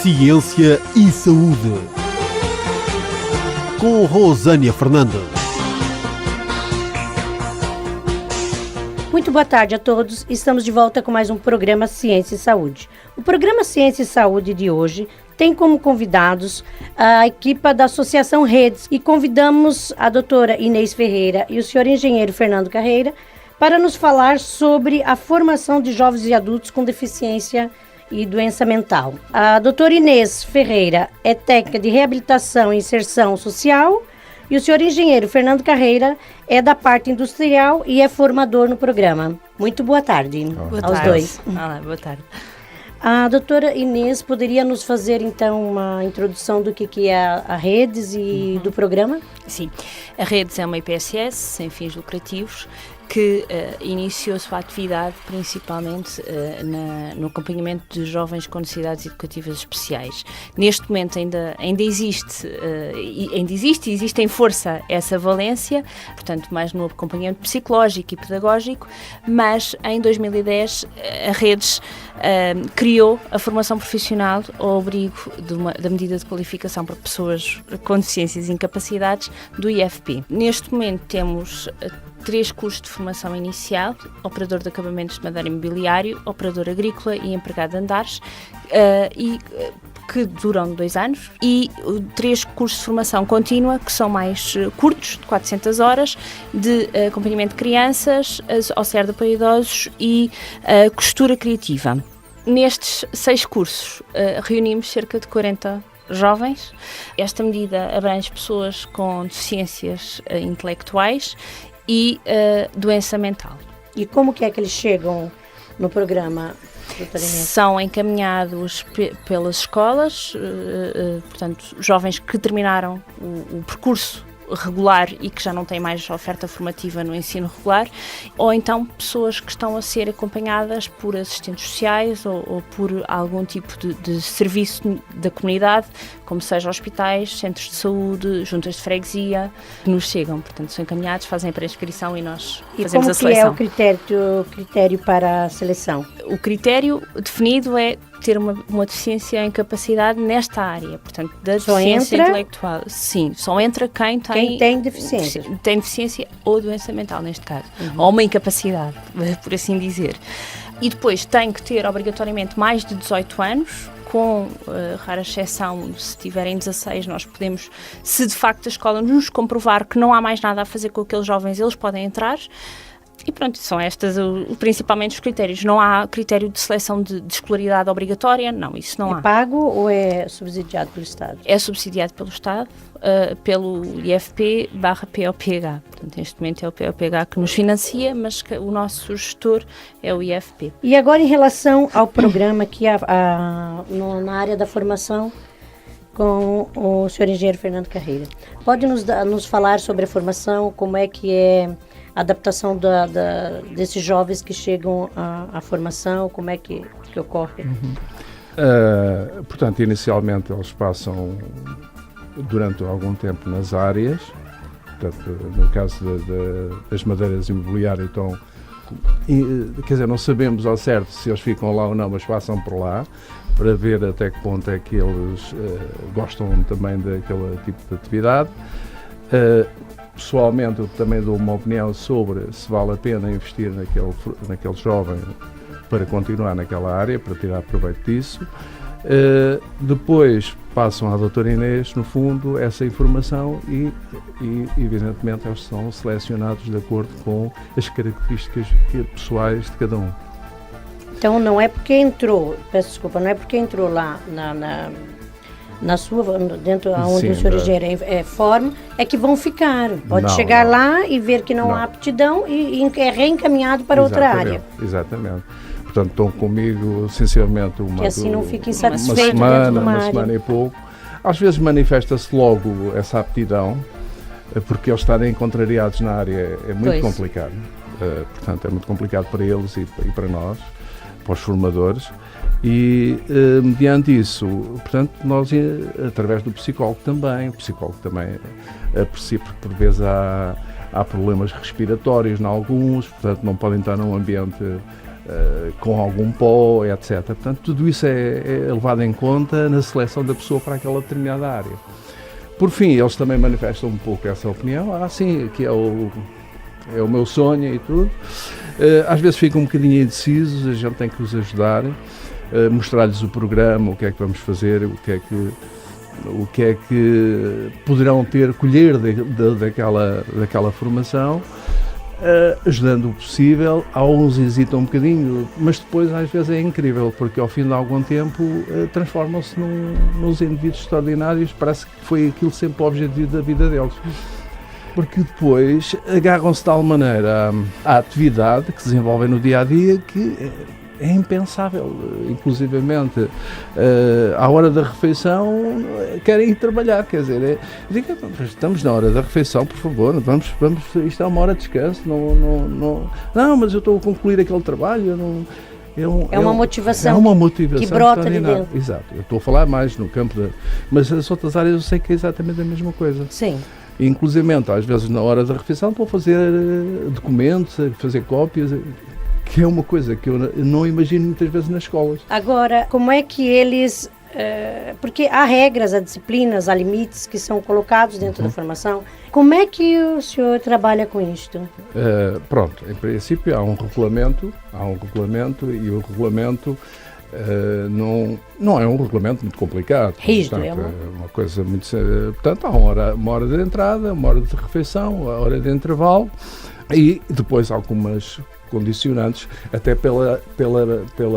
Ciência e Saúde, com Rosânia Fernandes. Muito boa tarde a todos. Estamos de volta com mais um programa Ciência e Saúde. O programa Ciência e Saúde de hoje tem como convidados a equipe da Associação Redes e convidamos a doutora Inês Ferreira e o senhor engenheiro Fernando Carreira para nos falar sobre a formação de jovens e adultos com deficiência e doença mental. A doutora Inês Ferreira é técnica de reabilitação e inserção social e o senhor engenheiro Fernando Carreira é da parte industrial e é formador no programa. Muito boa tarde aos dois. Olá, boa tarde. A doutora Inês poderia nos fazer, então, uma introdução do que é a Redes e do programa? Sim, a Redes é uma IPSS sem fins lucrativos que iniciou sua atividade principalmente no acompanhamento de jovens com necessidades educativas especiais. Neste momento ainda existe e existe em força essa valência, portanto mais no acompanhamento psicológico e pedagógico, mas em 2010 a Redes criou a formação profissional ao abrigo da medida de qualificação para pessoas com deficiências e incapacidades do IFP. Neste momento temos 3 cursos de formação inicial: operador de acabamentos de madeira e mobiliário, operador agrícola e empregado de andares, que duram 2 anos, e 3 cursos de formação contínua, que são mais curtos, de 400 horas, de acompanhamento de crianças, auxiliar de apoio a idosos e costura criativa. Nestes 6 cursos reunimos cerca de 40 jovens. Esta medida abrange pessoas com deficiências intelectuais e doença mental. E como que é que eles chegam no programa, doutora Inês? São encaminhados pelas escolas, portanto, jovens que terminaram o percurso regular e que já não têm mais oferta formativa no ensino regular, ou então pessoas que estão a ser acompanhadas por assistentes sociais ou por algum tipo de serviço da comunidade, como seja hospitais, centros de saúde, juntas de freguesia, que nos chegam, portanto são encaminhados, fazem a pré-inscrição e nós fazemos a seleção. E como que é o critério para a seleção? O critério definido é ter uma deficiência ou incapacidade nesta área, portanto, da deficiência intelectual. Sim, só entra quem tem deficiência. Tem deficiência ou doença mental, neste caso. Ou uma incapacidade, por assim dizer. E depois tem que ter, obrigatoriamente, mais de 18 anos, com rara exceção, se tiverem 16, nós podemos, se de facto a escola nos comprovar que não há mais nada a fazer com aqueles jovens, eles podem entrar. E pronto, são estas principalmente os critérios. Não há critério de seleção de escolaridade obrigatória, não, isso não há. É pago ou é subsidiado pelo Estado? É subsidiado pelo Estado, pelo IFP/POPH. Portanto, neste momento é o POPH que nos financia, mas o nosso gestor é o IFP. E agora em relação ao programa que na área da formação com o senhor engenheiro Fernando Carreira, pode nos falar sobre a formação, como é que é a adaptação desses jovens que chegam à formação, como é que ocorre? Portanto, inicialmente eles passam durante algum tempo nas áreas, portanto, no caso das madeiras e mobiliário, então, quer dizer, não sabemos ao certo se eles ficam lá ou não, mas passam por lá, para ver até que ponto é que eles gostam também daquele tipo de atividade. Pessoalmente, eu também dou uma opinião sobre se vale a pena investir naquele jovem para continuar naquela área, para tirar proveito disso. Depois passam à doutora Inês, no fundo, essa informação e evidentemente, eles são selecionados de acordo com as características pessoais de cada um. Então, não é porque entrou lá na sua, dentro onde o senhor engenheiro forma, é que vão ficar. Pode chegar lá e ver que não há aptidão e é reencaminhado para outra área. Exatamente. Portanto, estão comigo, sinceramente, que assim não fica insatisfeito dentro de uma semana e pouco. Às vezes manifesta-se logo essa aptidão, porque eles estarem contrariados na área é muito complicado. Portanto, é muito complicado para eles e para nós, para os formadores. E, mediante isso, portanto, nós, através do psicólogo também aprecia, porque por vezes há problemas respiratórios em alguns, portanto, não podem estar num ambiente com algum pó, etc. Portanto, tudo isso é levado em conta na seleção da pessoa para aquela determinada área. Por fim, eles também manifestam um pouco essa opinião. Sim, que é o meu sonho e tudo. Às vezes ficam um bocadinho indecisos, a gente tem que os ajudar, mostrar-lhes o programa, o que é que vamos fazer, o que é que poderão colher daquela formação, ajudando o possível. Alguns hesitam um bocadinho, mas depois às vezes é incrível, porque ao fim de algum tempo transformam-se nos indivíduos extraordinários. Parece que foi aquilo sempre o objetivo da vida deles. Porque depois agarram-se de tal maneira à atividade que se desenvolvem no dia-a-dia que é impensável. Inclusivamente, à hora da refeição, querem ir trabalhar. Quer dizer, estamos na hora da refeição, por favor, vamos, isto é uma hora de descanso. Não, mas eu estou a concluir aquele trabalho. É uma motivação que brota de dentro. Exato. Eu estou a falar mais no campo mas as outras áreas eu sei que é exatamente a mesma coisa. Sim. Inclusivamente, às vezes na hora da refeição estou a fazer documentos, a fazer cópias, que é uma coisa que eu não imagino muitas vezes nas escolas. Agora, como é que eles... porque há regras, há disciplinas, há limites que são colocados dentro da formação. Como é que o senhor trabalha com isto? Pronto, em princípio há um regulamento e o regulamento não é um regulamento muito complicado. Rígido, portanto, é uma coisa muito... Portanto, há uma hora de entrada, uma hora de refeição, a hora de intervalo e depois algumas condicionantes, até pela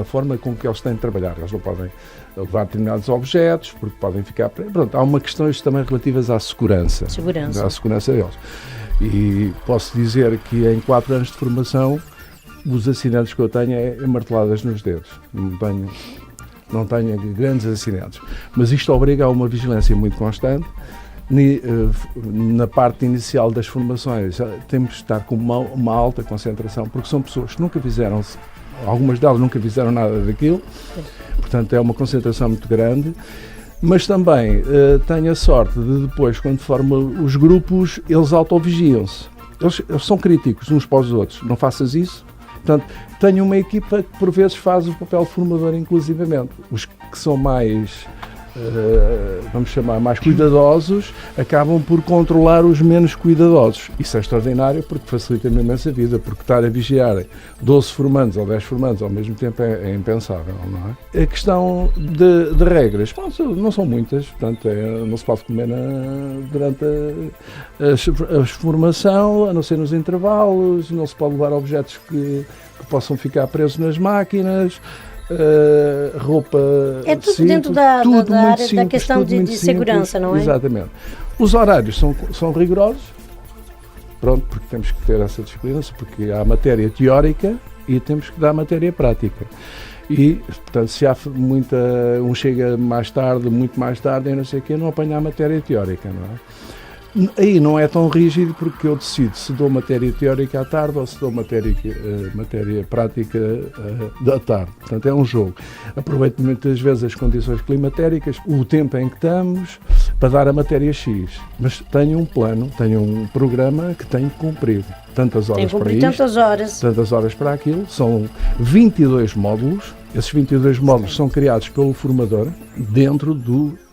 forma com que eles têm de trabalhar. Eles não podem levar determinados objetos, porque podem ficar... Pronto, há uma questões também relativas à segurança. À segurança deles. E posso dizer que em 4 anos de formação, os acidentes que eu tenho é marteladas nos dedos. Não tenho grandes acidentes. Mas isto obriga a uma vigilância muito constante. Na parte inicial das formações temos de estar com uma alta concentração, porque são pessoas que nunca fizeram, algumas delas nunca fizeram nada daquilo, portanto é uma concentração muito grande, mas também tenho a sorte de depois, quando formam os grupos, eles autovigiam-se, eles são críticos uns para os outros, não faças isso. Portanto, tenho uma equipa que por vezes faz o papel de formador inclusivamente, os que são mais... vamos chamar mais cuidadosos, acabam por controlar os menos cuidadosos. Isso é extraordinário porque facilita-me imensa a vida, porque estar a vigiar 12 formandos ou 10 formandos ao mesmo tempo é impensável, não é? A questão de regras, não são muitas, portanto não se pode comer durante a formação, a não ser nos intervalos, não se pode levar objetos que possam ficar presos nas máquinas. Roupa, é tudo cinto, dentro da área simples, da questão de segurança, não é? Exatamente. Os horários são rigorosos, pronto, porque temos que ter essa disciplina, porque há matéria teórica e temos que dar matéria prática. E, portanto, se há um chega mais tarde, muito mais tarde, e não sei o quê, não apanha a matéria teórica, não é? Aí não é tão rígido porque eu decido se dou matéria teórica à tarde ou se dou matéria prática da tarde. Portanto, é um jogo. Aproveito muitas vezes as condições climatéricas, o tempo em que estamos, para dar a matéria X. Mas tenho um plano, tenho um programa que tenho que cumprir. Tantas horas para isto, tantas horas para aquilo. São 22 módulos. Esses 22 módulos são criados pelo formador dentro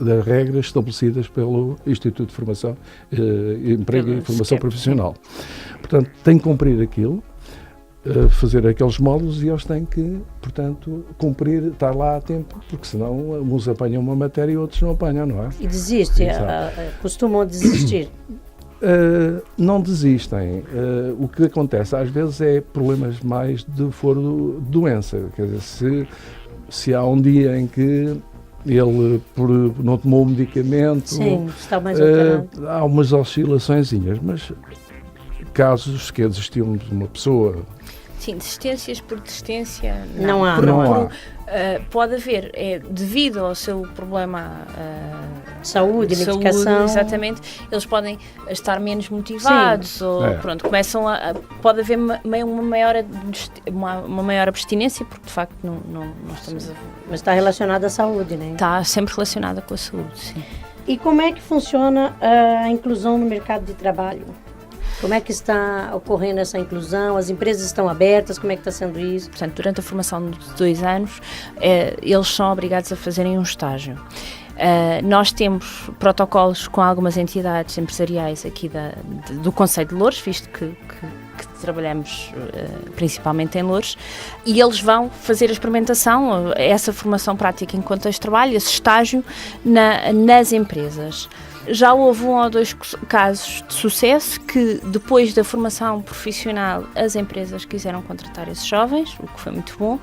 das regras estabelecidas pelo Instituto de Formação, Emprego e Formação Profissional. Portanto, tem que cumprir aquilo, fazer aqueles módulos e eles têm que, portanto, cumprir, estar lá a tempo, porque senão uns apanham uma matéria e outros não apanham, não é? E desistem, costumam desistir. Não desistem. O que acontece às vezes é problemas mais de foro doença. Quer dizer, se há um dia em que ele não tomou o medicamento, sim, está mais alterado. Há umas oscilaçõezinhas, mas casos que desistimos de uma pessoa. Sim, desistências por desistência não há. Pode haver, devido ao seu problema saúde, medicação. Exatamente, eles podem estar menos motivados. Sim. Ou pronto, começam pode haver uma maior abstinência, porque de facto não estamos a... Mas está relacionada à saúde, né? Está sempre relacionada com a saúde, sim. E como é que funciona a inclusão no mercado de trabalho? Como é que está ocorrendo essa inclusão? As empresas estão abertas? Como é que está sendo isso? Portanto, durante a formação de 2 anos, eles são obrigados a fazerem um estágio. Nós temos protocolos com algumas entidades empresariais aqui do Concelho de Loures, visto que trabalhamos principalmente em Loures, e eles vão fazer a experimentação, essa formação prática em contexto de trabalho, esse estágio nas empresas. Já houve 1 ou 2 casos de sucesso que, depois da formação profissional, as empresas quiseram contratar esses jovens, o que foi muito bom,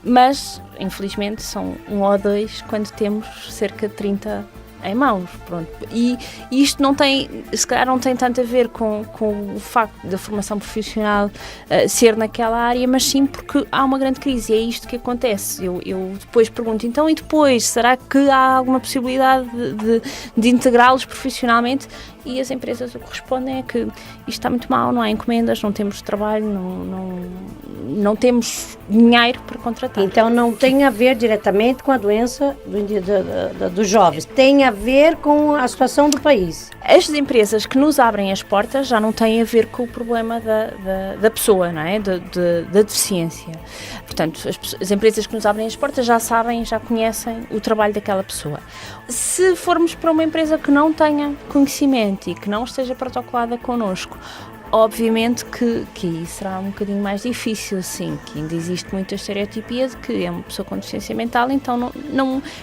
mas, infelizmente, são 1 ou 2 quando temos cerca de 30 em mãos, pronto. E isto não tem, se calhar não tem tanto a ver com o facto da formação profissional ser naquela área, mas sim porque há uma grande crise e é isto que acontece. Eu depois pergunto, então, e depois, será que há alguma possibilidade de integrá-los profissionalmente? E as empresas o que respondem é que isto está muito mal, não há encomendas, não temos trabalho, não temos dinheiro para contratar. Então não tem a ver diretamente com a doença dos jovens, tem a ver com a situação do país. As empresas que nos abrem as portas já não têm a ver com o problema da pessoa, não é? Da deficiência. Portanto, as empresas que nos abrem as portas já sabem, já conhecem o trabalho daquela pessoa. Se formos para uma empresa que não tenha conhecimento e que não esteja protocolada connosco, obviamente que será um bocadinho mais difícil, sim, que ainda existe muita estereotipia de que é uma pessoa com deficiência mental, então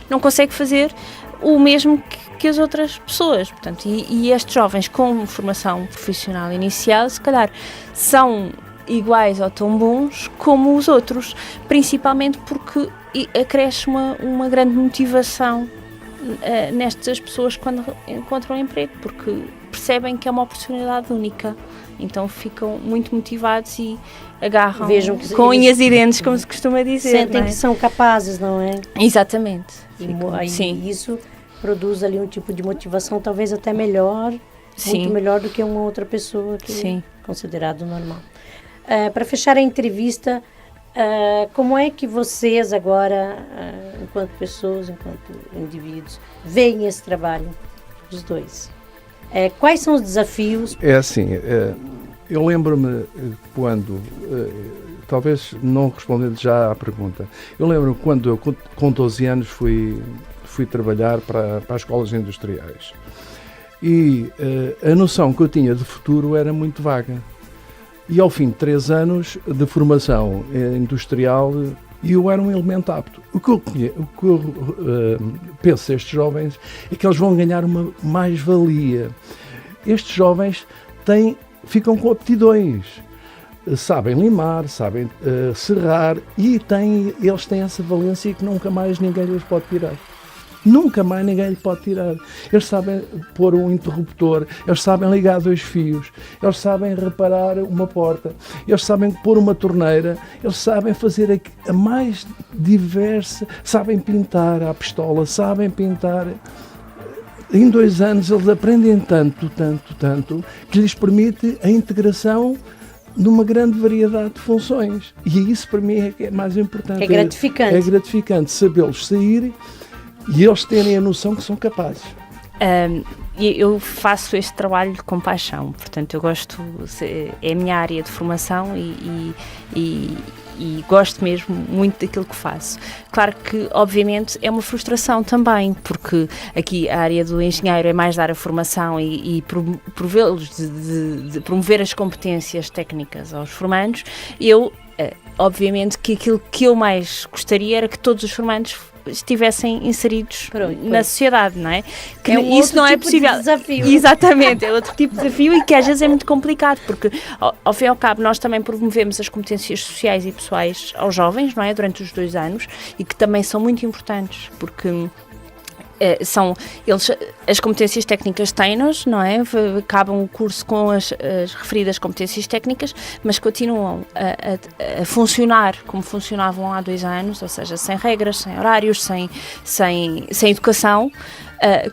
não consegue fazer o mesmo que as outras pessoas. Portanto, e estes jovens com formação profissional inicial, se calhar, são iguais ou tão bons como os outros, principalmente porque acresce uma grande motivação nestas pessoas quando encontram um emprego, porque percebem que é uma oportunidade única, então ficam muito motivados e agarram com unhas e dentes, como se costuma dizer. Sentem que são capazes, não é? Exatamente. E isso produz ali um tipo de motivação talvez até melhor, sim, muito melhor do que uma outra pessoa que é considerado normal. Para fechar a entrevista, como é que vocês agora, enquanto pessoas, enquanto indivíduos, veem esse trabalho, os dois? Quais são os desafios? É assim, eu lembro-me quando, talvez não respondendo já à pergunta, eu lembro-me quando eu com 12 anos fui trabalhar para as escolas industriais e a noção que eu tinha de futuro era muito vaga. E ao fim de 3 anos de formação industrial, eu era um elemento apto. O que eu penso a estes jovens é que eles vão ganhar uma mais-valia. Estes jovens ficam com aptidões, sabem limar, sabem serrar e eles têm essa valência que nunca mais ninguém lhes pode tirar. Nunca mais ninguém lhe pode tirar. Eles sabem pôr um interruptor, eles sabem ligar 2 fios, eles sabem reparar uma porta, eles sabem pôr uma torneira, eles sabem fazer a mais diversa, sabem pintar à pistola, sabem pintar. Em 2 anos eles aprendem tanto, que lhes permite a integração de uma grande variedade de funções. E isso para mim é que é mais importante. É gratificante. É gratificante sabê-los sair e eles terem a noção que são capazes. Eu faço este trabalho com paixão, portanto eu gosto, é a minha área de formação e gosto mesmo muito daquilo que faço. Claro que, obviamente, é uma frustração também, porque aqui a área do engenheiro é mais dar a formação e provê-los de promover as competências técnicas aos formandos. Obviamente que aquilo que eu mais gostaria era que todos os formandos estivessem inseridos na sociedade, não é? Que isso não é possível. De desafio. Exatamente, é outro tipo de desafio e que às vezes é muito complicado, porque ao fim e ao cabo nós também promovemos as competências sociais e pessoais aos jovens, não é? Durante os 2 anos e que também são muito importantes, porque as competências técnicas têm-nos, não é? Acabam o curso com as referidas competências técnicas, mas continuam a funcionar como funcionavam há 2 anos, ou seja, sem regras, sem horários, sem educação.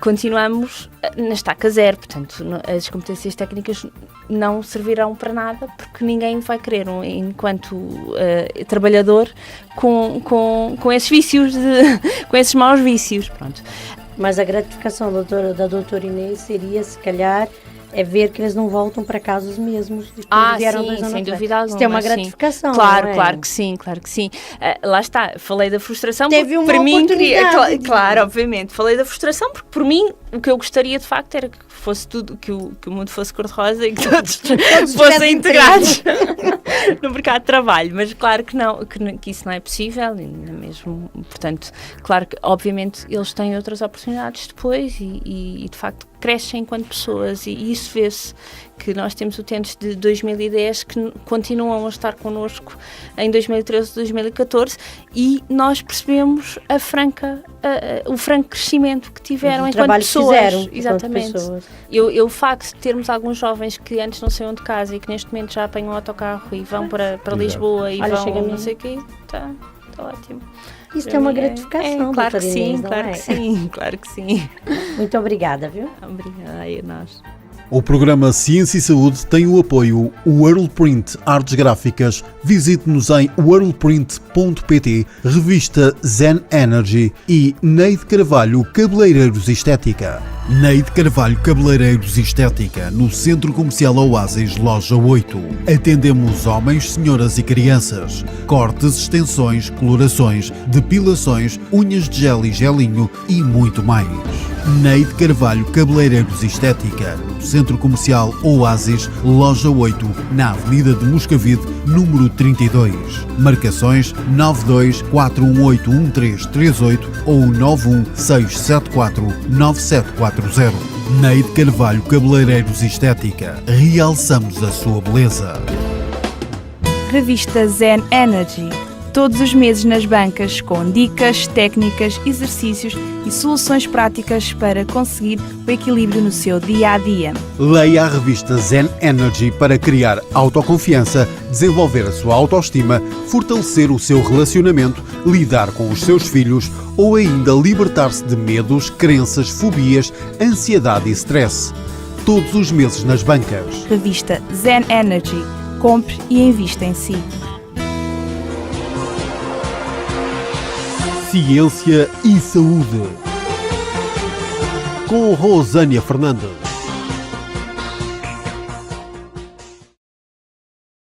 Continuamos na estaca zero, portanto as competências técnicas não servirão para nada porque ninguém vai querer enquanto trabalhador com esses vícios, com esses maus vícios, pronto. Mas a gratificação da doutora Inês seria, se calhar, é ver que eles não voltam para casa os mesmos. Vieram 2 anos sem atrás. dúvida alguma. Isso tem uma sim. gratificação. Claro, não é? claro que sim, claro que sim. Lá está, falei da frustração Teve porque uma para mim oportunidade. claro, obviamente. Falei da frustração porque por mim o que eu gostaria de facto era que fosse tudo, que o mundo fosse cor-de-rosa e que todos fossem integrados no mercado de trabalho, mas claro que não, que isso não é possível, mesmo, portanto, claro que obviamente eles têm outras oportunidades depois e de facto crescem enquanto pessoas e isso vê-se, que nós temos utentes de 2010 que continuam a estar connosco em 2013, 2014 e nós percebemos o franco crescimento que tiveram enquanto pessoas. Exatamente. O facto de termos alguns jovens que antes não saíam de casa e que neste momento já apanham um autocarro e vão para Lisboa e vão não sei o quê, está ótimo. Isso tem uma gratificação. Claro que sim, Inês, claro que sim, claro que sim. Muito obrigada, viu? Obrigada a nós. O programa Ciência e Saúde tem o apoio Worldprint Artes Gráficas. Visite-nos em worldprint.pt, revista Zen Energy e Neide Carvalho Cabeleireiros e Estética. Neide Carvalho Cabeleireiros e Estética, no Centro Comercial Oásis, Loja 8. Atendemos homens, senhoras e crianças. Cortes, extensões, colorações, depilações, unhas de gel e gelinho e muito mais. Neide Carvalho Cabeleireiros e Estética, no Centro Comercial Oásis, Loja 8, na Avenida de Moscavide, número 32. Marcações 92-418-1338 ou 91674-9740. Neide Carvalho Cabeleireiros e Estética. Realçamos a sua beleza. Revista Zen Energy. Todos os meses nas bancas com dicas, técnicas, exercícios e soluções práticas para conseguir o equilíbrio no seu dia-a-dia. Leia a revista Zen Energy para criar autoconfiança, desenvolver a sua autoestima, fortalecer o seu relacionamento, lidar com os seus filhos ou ainda libertar-se de medos, crenças, fobias, ansiedade e stress. Todos os meses nas bancas. Revista Zen Energy. Compre e invista em si. Ciência e Saúde, com Rosânia Fernandes.